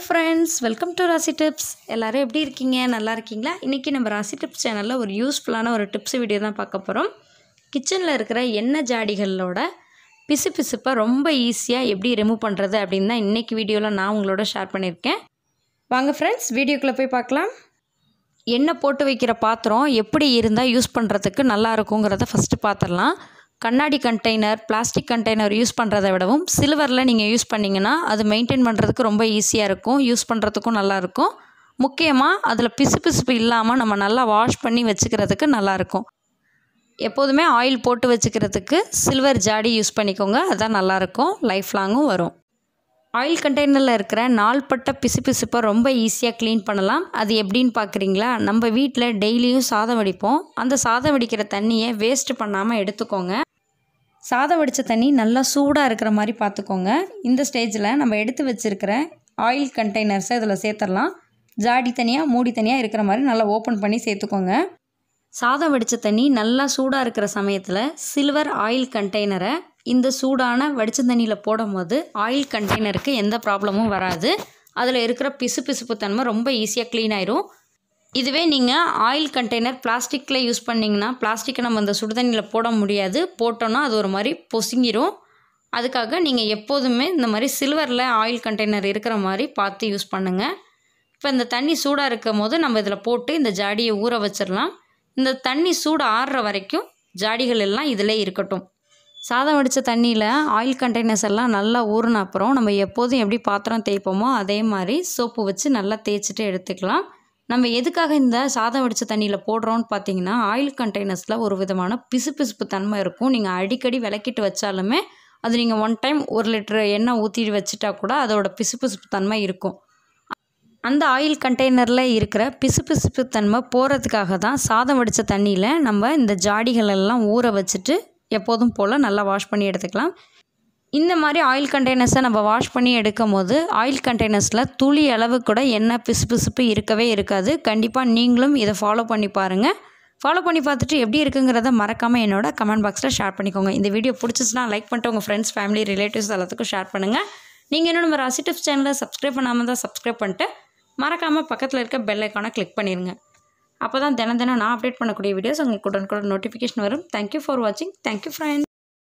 friends, welcome to Rasi Tips. எல்லாரும் எப்படி இருக்கீங்க? நல்லா இருக்கீங்களா? இன்னைக்கு நம்ம Rasi Tips சேனல்ல ஒரு யூஸ்ஃபுல்லான ஒரு டிப்ஸ் வீடியோ தான் பார்க்க போறோம். கிச்சன்ல இருக்கிற எண்ணெய் ஜாடிகளோட பிசுபிசுப்பை ரொம்ப ஈஸியா எப்படி ரிமூவ் பண்றது அப்படினு தான் இன்னைக்கு வீடியோல நான் உங்களோட ஷேர் பண்ணிருக்கேன். வாங்க फ्रेंड्स, வீடியோக்குள்ள போய் பார்க்கலாம். எண்ணெய் போட்டு வைக்கிற பாத்திரம் எப்படி இருந்தா யூஸ் பண்றதுக்கு நல்லா இருக்கும்ங்கறத ஃபர்ஸ்ட் பாத்துறலாம். கண்ணாடி கண்டெய்னர், பிளாஸ்டிக் கண்டெய்னர் யூஸ் பண்ணுறதை விடவும் சில்வரில் நீங்கள் யூஸ் பண்ணிங்கன்னா அது மெயின்டைன் பண்ணுறதுக்கு ரொம்ப ஈஸியாக இருக்கும், யூஸ் பண்ணுறதுக்கும் நல்லாயிருக்கும். முக்கியமாக அதில் பிசுபிசுப்பு இல்லாமல் நம்ம நல்லா வாஷ் பண்ணி வச்சுக்கிறதுக்கு நல்லாயிருக்கும். எப்போதுமே ஆயில் போட்டு வச்சுக்கிறதுக்கு சில்வர் ஜாடி யூஸ் பண்ணிக்கோங்க, அதுதான் நல்லாயிருக்கும், லைஃப் லாங்கும் வரும். ஆயில் கண்டெய்னரில் இருக்கிற நாள்பட்ட பிசுபிசுப்பை ரொம்ப ஈஸியாக க்ளீன் பண்ணலாம். அது எப்படின்னு பார்க்குறீங்களா? நம்ம வீட்டில் டெய்லியும் சாதம் வடிப்போம். அந்த சாதம் வடிக்கிற தண்ணியை வேஸ்ட் பண்ணாமல் எடுத்துக்கோங்க. சாதம் வடித்த தண்ணி நல்லா சூடாக இருக்கிற மாதிரி பார்த்துக்கோங்க. இந்த ஸ்டேஜில் நம்ம எடுத்து வச்சுருக்கிற ஆயில் கண்டெய்னர்ஸை இதில் சேர்த்துடலாம். ஜாடி தனியாக மூடி தனியாக இருக்கிற மாதிரி நல்லா ஓப்பன் பண்ணி சேர்த்துக்கோங்க. சாதம் வடித்த தண்ணி நல்லா சூடாக இருக்கிற சமயத்தில் சில்வர் ஆயில் கண்டெய்னரை இந்த சூடான வடித்த தண்ணியில் போடும் போது ஆயில் கண்டெய்னருக்கு எந்த ப்ராப்ளமும் வராது. அதில் இருக்கிற பிசுபிசுப்பு தன்மை ரொம்ப ஈஸியாக க்ளீன் ஆயிரும். இதுவே நீங்கள் ஆயில் கண்டெய்னர் பிளாஸ்டிக்கில் யூஸ் பண்ணிங்கன்னா பிளாஸ்டிக்கை நம்ம இந்த சுடுதண்ணியில் போட முடியாது, போட்டோன்னா அது ஒரு மாதிரி பொசுங்கிரும். அதுக்காக நீங்கள் எப்போதுமே இந்த மாதிரி சில்வரில் ஆயில் கண்டெய்னர் இருக்கிற மாதிரி பார்த்து யூஸ் பண்ணுங்கள். இப்போ இந்த தண்ணி சூடாக இருக்கும் போது நம்ம இதில் போட்டு இந்த ஜாடியை ஊற வச்சிடலாம். இந்த தண்ணி சூடு ஆறுற வரைக்கும் ஜாடிகள் எல்லாம் இதிலே இருக்கட்டும். சாதம் வடித்த தண்ணியில் ஆயில் கண்டெய்னர்ஸ் எல்லாம் நல்லா ஊறின அப்புறம் நம்ம எப்போதும் எப்படி பாத்திரம் தேய்ப்போமோ அதே மாதிரி சோப்பு வச்சு நல்லா தேய்ச்சிட்டு எடுத்துக்கலாம். நம்ம எதுக்காக இந்த சாதம் வடித்த தண்ணியில் போடுறோன்னு பார்த்தீங்கன்னா, ஆயில் கண்டெய்னர்ஸில் ஒரு விதமான பிசுபிசுப்பு தன்மை இருக்கும். நீங்கள் அடிக்கடி விளக்கிட்டு வச்சாலுமே அது நீங்கள் 1 டைம் 1 லிட்டர் எண்ணெய் ஊற்றி வச்சுட்டா கூட அதோட பிசுபிசுப்பு தன்மை இருக்கும். அந்த ஆயில் கண்டெய்னரில் இருக்கிற பிசுபிசுப்பு தன்மை போகிறதுக்காக தான் சாதம் வடித்த தண்ணியில் நம்ம இந்த ஜாடிகள் எல்லாம் ஊற வச்சுட்டு எப்போதும் போல் நல்லா வாஷ் பண்ணி எடுத்துக்கலாம். இந்த மாதிரி ஆயில் கண்டெய்னர்ஸை நம்ம வாஷ் பண்ணி எடுக்கும் போது ஆயில் கண்டெய்னர்ஸில் துளி அளவு கூட எண்ணெய் பிசுபிசுப்பு இருக்கவே இருக்காது. கண்டிப்பாக நீங்களும் இதை ஃபாலோ பண்ணி பாருங்கள். ஃபாலோ பண்ணி பார்த்துட்டு எப்படி இருக்குங்கிறத மறக்காமல் என்னோட கமெண்ட் பாக்ஸில் ஷேர் பண்ணிக்கோங்க. இந்த வீடியோ பிடிச்சிச்சுன்னா லைக் பண்ணிட்டு உங்கள் ஃப்ரெண்ட்ஸ், ஃபேமிலி, ரிலேட்டிவ்ஸ் எல்லாத்துக்கும் ஷேர் பண்ணுங்கள். நீங்கள் இன்னும் நம்ம ராசி டிப்ஸ் சேனலை சப்ஸ்கிரைப் பண்ணாமல் தான் சப்ஸ்கிரைப் பண்ணிட்டு மறக்காமல் பக்கத்தில் இருக்க பெல் ஐக்கானை கிளிக் பண்ணிடுங்க. அப்போ தான் தினம் நான் அப்டேட் பண்ணக்கூடிய வீடியோஸ் உங்களுக்கு உடனுக்குடன் நோட்டிஃபிகேஷன் வரும். தேங்க்யூ ஃபார் வாட்சிங். Thank you friends.